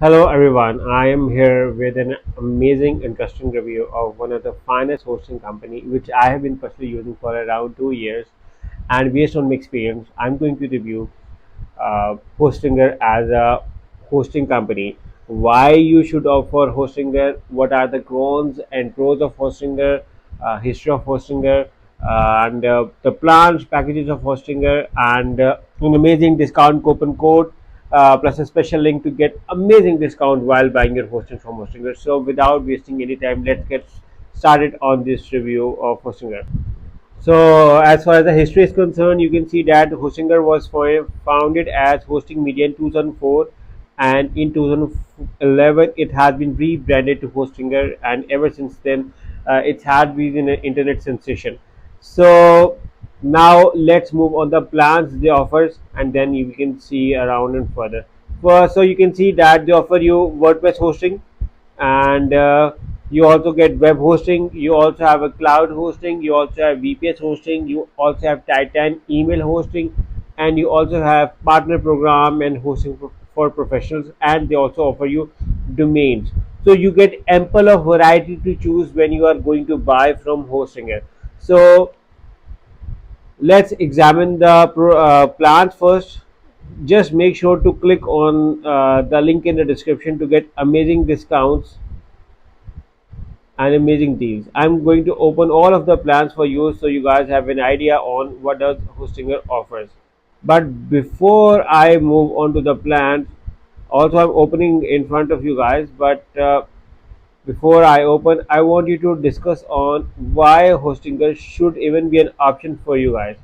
Hello everyone, I am here with an amazing interesting review of one of the finest hosting company which I have been personally using for around 2 years, and based on my experience I'm going to review Hostinger as a hosting company, why you should offer Hostinger, what are the cons and pros of Hostinger, history of Hostinger, and the plans, packages of Hostinger, and an amazing discount coupon code, plus a special link to get amazing discount while buying your hosting from Hostinger. So without wasting any time, let's get started on this review of Hostinger. So, as far as the history is concerned, you can see that Hostinger was founded as Hosting Media in 2004, and in 2011 it has been rebranded to Hostinger, and ever since then it had been an internet sensation. So, now let's move on the plans they offers, and then you can see around and further. So you can see that they offer you WordPress hosting, and you also get web hosting, you also have a cloud hosting, you also have VPS hosting, you also have Titan email hosting, and you also have partner program and hosting for professionals, and they also offer you domains. So you get ample of variety to choose when you are going to buy from Hostinger. So let's examine the plans first. Just make sure to click on the link in the description to get amazing discounts and amazing deals. I'm going to open all of the plans for you so you guys have an idea on what does Hostinger offers. But before I move on to the plans, also I'm opening in front of you guys. But before I open, I want you to discuss on why Hostinger should even be an option for you guys.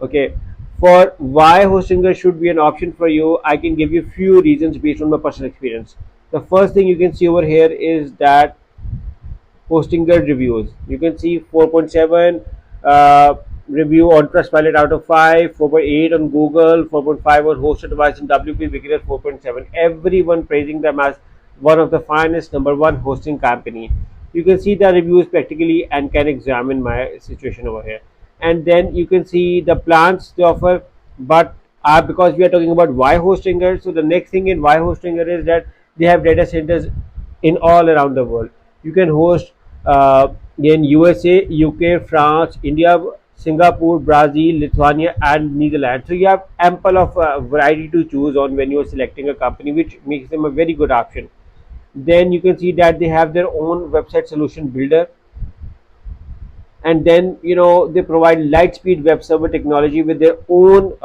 Okay, for why Hostinger should be an option for you, I can give you few reasons based on my personal experience. The first thing you can see over here is that posting their reviews. You can see 4.7 review on Trustpilot out of 5, 4.8 on Google, 4.5 on hosted device, and WP Wicked 4.7. Everyone praising them as one of the finest number one hosting company. You can see the reviews practically and can examine my situation over here. And then you can see the plans they offer, but because we are talking about why Hostinger, so the next thing in why Hostinger is that they have data centers in all around the world. You can host in USA, UK, France, India, Singapore, Brazil, Lithuania, and Netherlands. So you have ample of variety to choose on when you are selecting a company, which makes them a very good option. Then you can see that they have their own website solution builder, and then they provide light speed web server technology with their own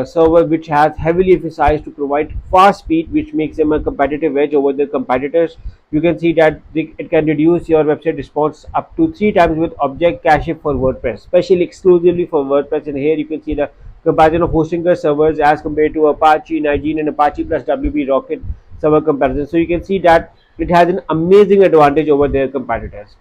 server, which has heavily emphasized to provide fast speed, which makes them a competitive edge over their competitors. You can see that it can reduce your website response up to 3 times with object cache for WordPress, especially exclusively for WordPress. And here you can see the comparison of hosting their servers as compared to Apache, Nigene, and Apache plus WP Rocket server comparison. So you can see that it has an amazing advantage over their competitors.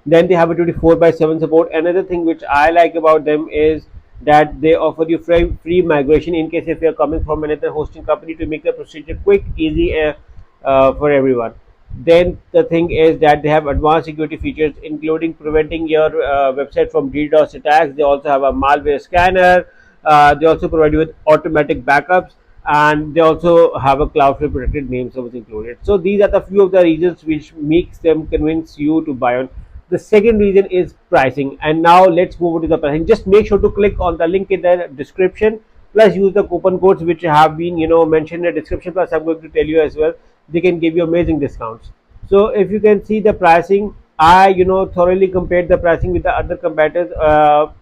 Then they have a 24/7 support. Another thing which I like about them is that they offer you free migration in case if you are coming from another hosting company, to make the procedure quick, easy for everyone. Then the thing is that they have advanced security features, including preventing your website from DDoS attacks. They also have a malware scanner. They also provide you with automatic backups, and they also have a Cloudflare protected name service included. So these are the few of the reasons which makes them convince you to buy on. The second reason is pricing, and now let's move on to the pricing. Just make sure to click on the link in the description, plus use the coupon codes which have been mentioned in the description, plus I'm going to tell you as well, they can give you amazing discounts. So if you can see the pricing, I thoroughly compared the pricing with the other competitors,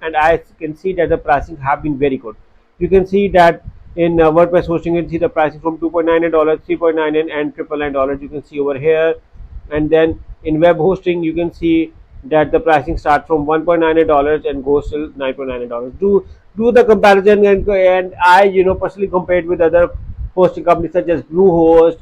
and I can see that the pricing have been very good. You can see that in WordPress hosting, you can see the pricing from $2.99, $3.99, and $999. You can see over here. And then in web hosting, you can see that the pricing starts from $1.99 and goes till $9.99. Do the comparison, and I personally compared with other hosting companies such as Bluehost,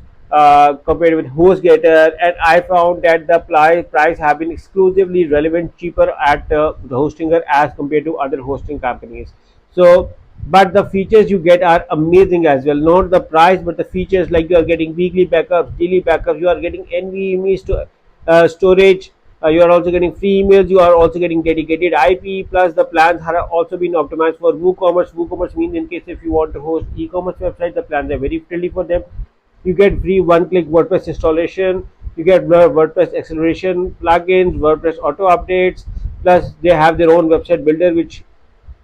compared with HostGator, and I found that the price have been exclusively relevant, cheaper at the Hostinger as compared to other hosting companies. So but the features you get are amazing as well. Not the price, but the features, like you are getting weekly backups, daily backups, you are getting NVMe storage, you are also getting free emails, you are also getting dedicated IP, plus the plans have also been optimized for WooCommerce. WooCommerce means in case if you want to host e-commerce website, the plans are very friendly for them. You get free one-click WordPress installation. You get WordPress acceleration plugins, WordPress auto updates. Plus, they have their own website builder, which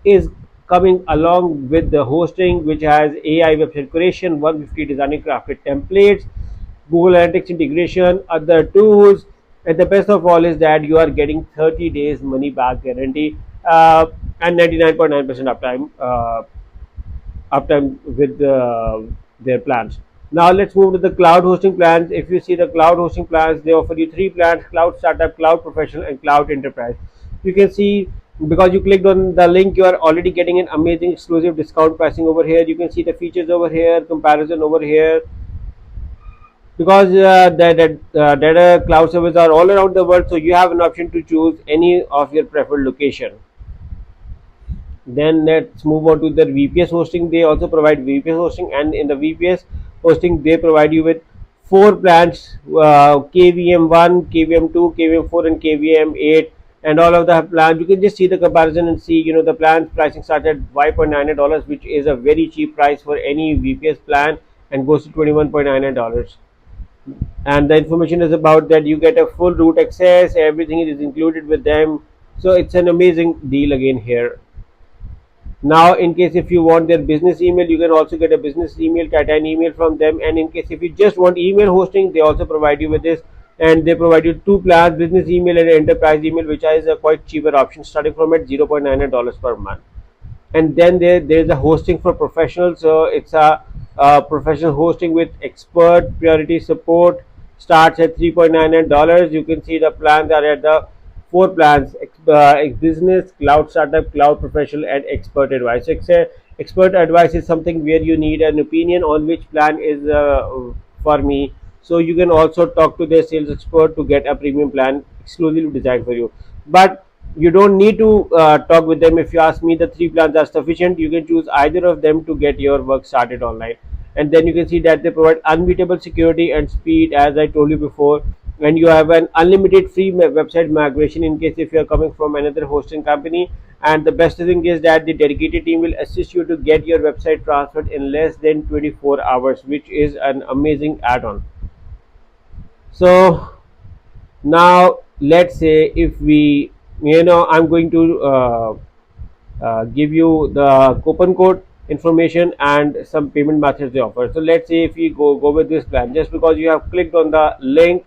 is coming along with the hosting, which has AI website creation, 150 designing crafted templates, Google Analytics integration, other tools, and the best of all is that you are getting 30 days money back guarantee, and 99.9% uptime with their plans. Now let's move to the cloud hosting plans. If you see the cloud hosting plans, they offer you three plans: cloud startup, cloud professional, and cloud enterprise. You can see, because you clicked on the link, you are already getting an amazing exclusive discount pricing over here. You can see the features over here, comparison over here, because the data cloud servers are all around the world, so you have an option to choose any of your preferred location. Then let's move on to the VPS hosting. They also provide VPS hosting, and in the VPS hosting, they provide you with four plans: KVM1, KVM2, KVM4, and KVM8. And all of the plans, you can just see the comparison and see, the plan pricing starts at $5.99, which is a very cheap price for any VPS plan, and goes to $21.99. And the information is about that you get a full root access, everything is included with them. So it's an amazing deal again here. Now, in case if you want their business email, you can also get a business email, Titan email from them. And in case if you just want email hosting, they also provide you with this. And they provide you two plans: business email and enterprise email, which is a quite cheaper option, starting from at $0.99 per month. And then there's a hosting for professionals. So it's a professional hosting with expert priority support, starts at $3.99. You can see the plans are at the four plans: business, cloud startup, cloud professional, and expert advice. Expert advice is something where you need an opinion on which plan is for me. So you can also talk to their sales expert to get a premium plan exclusively designed for you. But you don't need to talk with them. If you ask me, the three plans are sufficient. You can choose either of them to get your work started online. And then you can see that they provide unbeatable security and speed, as I told you before. And you have an unlimited free website migration in case if you are coming from another hosting company. And the best thing is that the dedicated team will assist you to get your website transferred in less than 24 hours, which is an amazing add-on. So now let's say if we, I'm going to give you the coupon code information and some payment methods they offer. So let's say if we go with this plan, just because you have clicked on the link,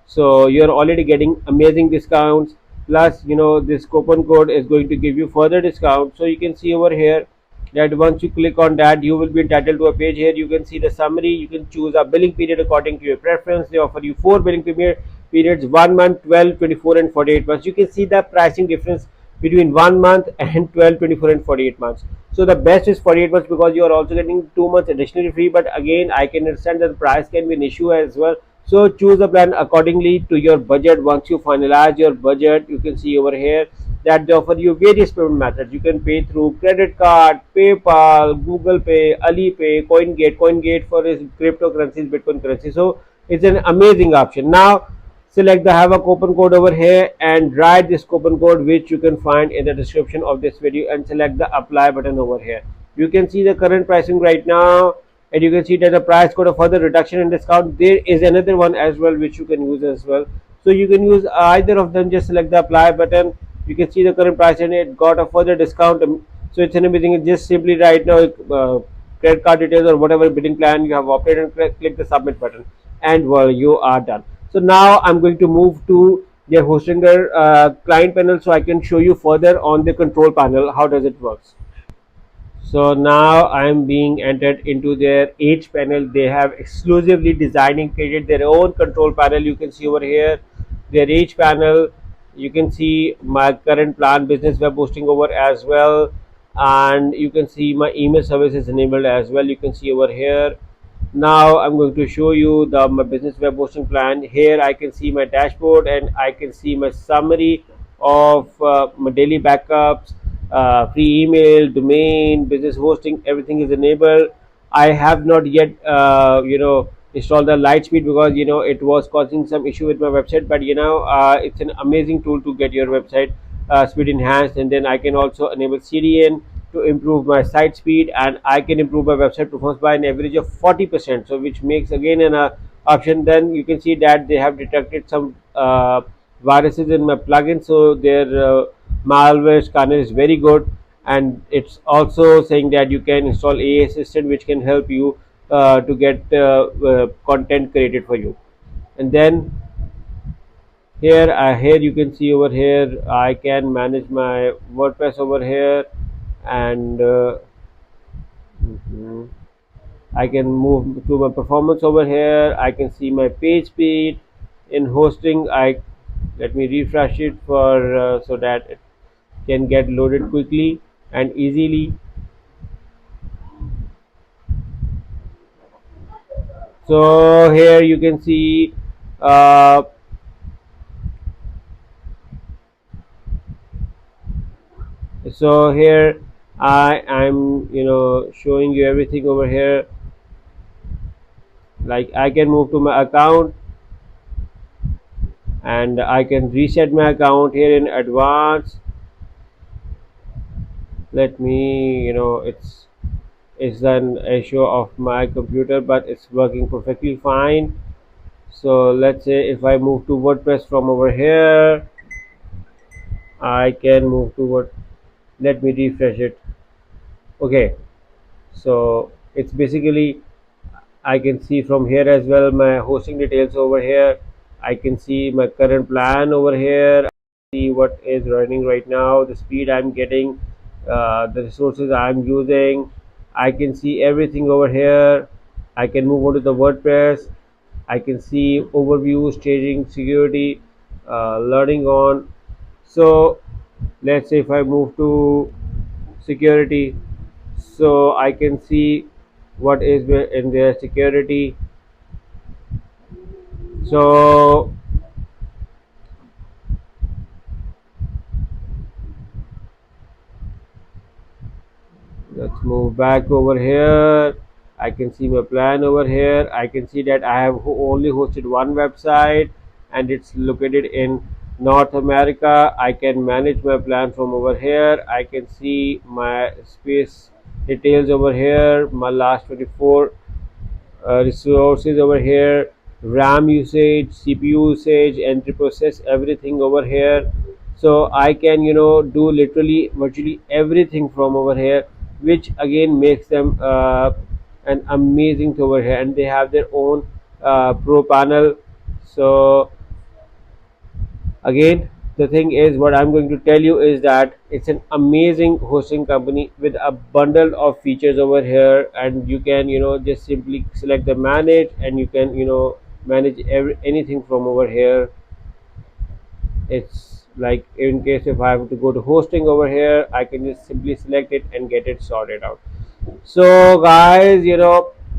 so you're already getting amazing discounts. Plus, this coupon code is going to give you further discount. So you can see over here that once you click on that, you will be entitled to a page. Here you can see the summary. You can choose a billing period according to your preference. They offer you four billing periods: 1 month, 12, 24, and 48 months. You can see the pricing difference between 1 month and 12, 24, and 48 months. So the best is 48 months, because you are also getting 2 months additionally free. But again, I can understand that the price can be an issue as well. So choose the plan accordingly to your budget. Once you finalize your budget, you can see over here that they offer you various payment methods. You can pay through credit card, PayPal, Google Pay, Alipay, CoinGate for his cryptocurrencies, Bitcoin currency. So it's an amazing option. Now select the have a coupon code over here and write this coupon code, which you can find in the description of this video, and select the apply button over here. You can see the current pricing right now, and you can see that the price code of further reduction and discount. There is another one as well which you can use as well. So you can use either of them. Just select the apply button. You can see the current price and it got a further discount. So it's an amazing. Just simply right now credit card details or whatever bidding plan you have opted, and click the submit button, and well, you are done. So now I'm going to move to their Hostinger client panel, so I can show you further on the control panel how does it works. So now I'm being entered into their H panel. They have exclusively designed and created their own control panel. You can see over here their H panel. You can see my current plan, business web hosting over as well, and you can see my email service is enabled as well. You can see over here. Now I'm going to show you my business web hosting plan. Here I can see my dashboard, and I can see my summary of my daily backups, free email, domain, business hosting, everything is enabled. I have not yet installed the Lightspeed, because it was causing some issue with my website. But it's an amazing tool to get your website speed enhanced. And then I can also enable CDN, to improve my site speed, and I can improve my website performance by an average of 40%. So which makes again an option. Then you can see that they have detected some viruses in my plugin, so their malware scanner is very good. And it's also saying that you can install AI assistant, which can help you to get content created for you. And then here you can see over here I can manage my WordPress over here. And mhm, I can move to my performance over here. I can see my page speed in hosting. I Let me refresh it for so that it can get loaded quickly and easily. So here you can see uh, so here I'm showing you everything over here. Like I can move to my account, and I can reset my account here in advance. Let me, it's an issue of my computer, but it's working perfectly fine. So let's say if I move to WordPress from over here, I can move to what, let me refresh it. Okay, so it's basically, I can see from here as well my hosting details over here. I can see my current plan over here. See what is running right now, the speed I'm getting, the resources I'm using. I can see everything over here. I can move on to the WordPress. I can see overview, staging, security, learning on. So let's say if I move to security, so I can see what is in their security. So let's move back over here. I can see my plan over here. I can see that I have only hosted one website, and it's located in North America. I can manage my plan from over here. I can see my space details over here, my last 24 resources over here, RAM usage, CPU usage, entry process, everything over here. So I can do literally virtually everything from over here, which again makes them an amazing thing over here. And they have their own pro panel. So again, the thing is, what I'm going to tell you is that it's an amazing hosting company with a bundle of features over here. And you can just simply select the manage, and you can manage anything from over here. It's like, in case if I have to go to hosting over here, I can just simply select it and get it sorted out. So guys,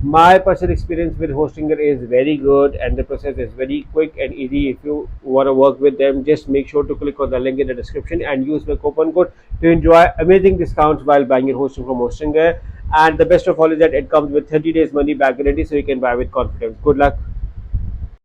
my personal experience with Hostinger is very good, and the process is very quick and easy. If you want to work with them, just make sure to click on the link in the description and use the coupon code to enjoy amazing discounts while buying your hosting from Hostinger. And the best of all is that it comes with 30 days money back guarantee, so you can buy with confidence. Good luck.